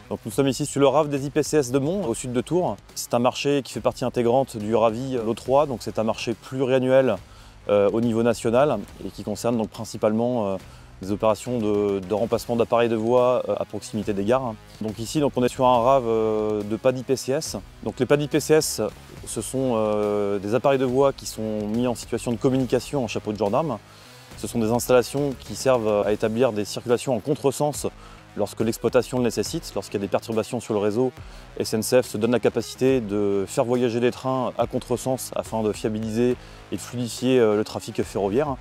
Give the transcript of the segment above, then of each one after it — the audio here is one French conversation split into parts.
Donc nous sommes ici sur le RAV des IPCS de Mont, au sud de Tours. C'est un marché qui fait partie intégrante du RAVI l'O3, donc c'est un marché pluriannuel au niveau national et qui concerne donc principalement des opérations de remplacement d'appareils de voie à proximité des gares. Donc ici on est sur un RAV de pas d'IPCS. Donc les pas d'IPCS, ce sont des appareils de voie qui sont mis en situation de communication en chapeau de gendarme. Ce sont des installations qui servent à établir des circulations en contresens lorsque l'exploitation le nécessite. Lorsqu'il y a des perturbations sur le réseau, SNCF se donne la capacité de faire voyager les trains à contresens afin de fiabiliser et de fluidifier le trafic ferroviaire.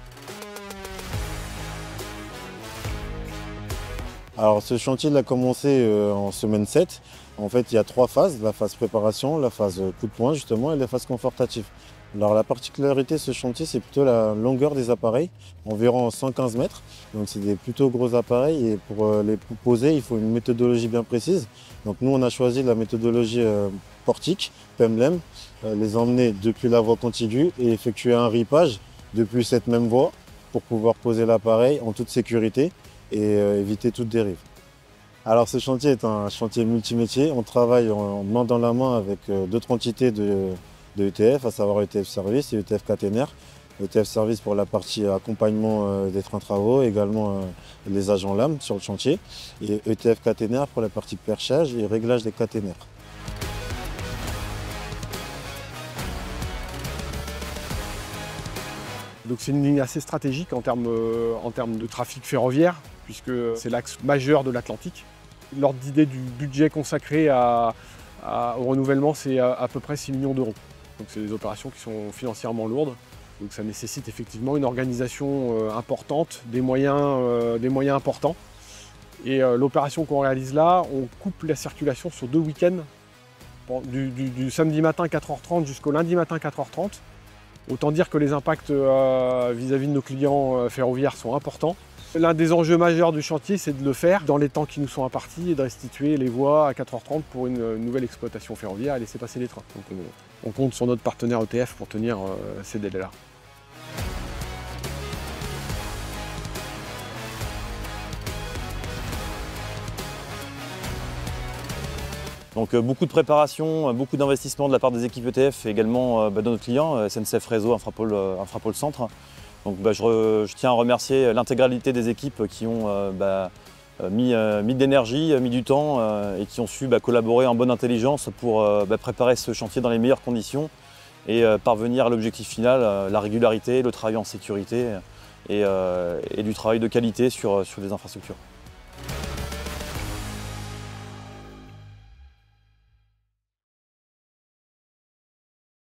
Alors ce chantier il a commencé en semaine 7. En fait, il y a 3 phases, la phase préparation, la phase coup de poing justement et la phase confortative. Alors la particularité de ce chantier, c'est plutôt la longueur des appareils, environ 115 mètres. Donc c'est des plutôt gros appareils et pour les poser, il faut une méthodologie bien précise. Donc nous, on a choisi la méthodologie portique, PEMLEM, les emmener depuis la voie contiguë et effectuer un ripage depuis cette même voie pour pouvoir poser l'appareil en toute sécurité et éviter toute dérive. Alors ce chantier est un chantier multimétier. On travaille en main dans la main avec d'autres entités de ETF, à savoir ETF Service et ETF Caténaire. ETF Service pour la partie accompagnement des trains travaux, également les agents lames sur le chantier. Et ETF Caténaire pour la partie perchage et réglage des caténaires. Donc c'est une ligne assez stratégique en termes de trafic ferroviaire, puisque c'est l'axe majeur de l'Atlantique. L'ordre d'idée du budget consacré au renouvellement, c'est à peu près 6 millions d'euros. Donc c'est des opérations qui sont financièrement lourdes. Donc ça nécessite effectivement une organisation importante, des moyens importants. Et l'opération qu'on réalise là, on coupe la circulation sur 2 week-ends, du samedi matin 4h30 jusqu'au lundi matin 4h30. Autant dire que les impacts vis-à-vis de nos clients ferroviaires sont importants. L'un des enjeux majeurs du chantier, c'est de le faire dans les temps qui nous sont impartis et de restituer les voies à 4h30 pour une nouvelle exploitation ferroviaire et laisser passer les trains. Donc on compte sur notre partenaire ETF pour tenir ces délais-là. Donc beaucoup de préparation, beaucoup d'investissement de la part des équipes ETF et également de nos clients, SNCF Réseau, Infrapol Centre. Donc je tiens à remercier l'intégralité des équipes qui ont mis de l'énergie, mis du temps et qui ont su collaborer en bonne intelligence pour préparer ce chantier dans les meilleures conditions et parvenir à l'objectif final, la régularité, le travail en sécurité et du travail de qualité sur les infrastructures.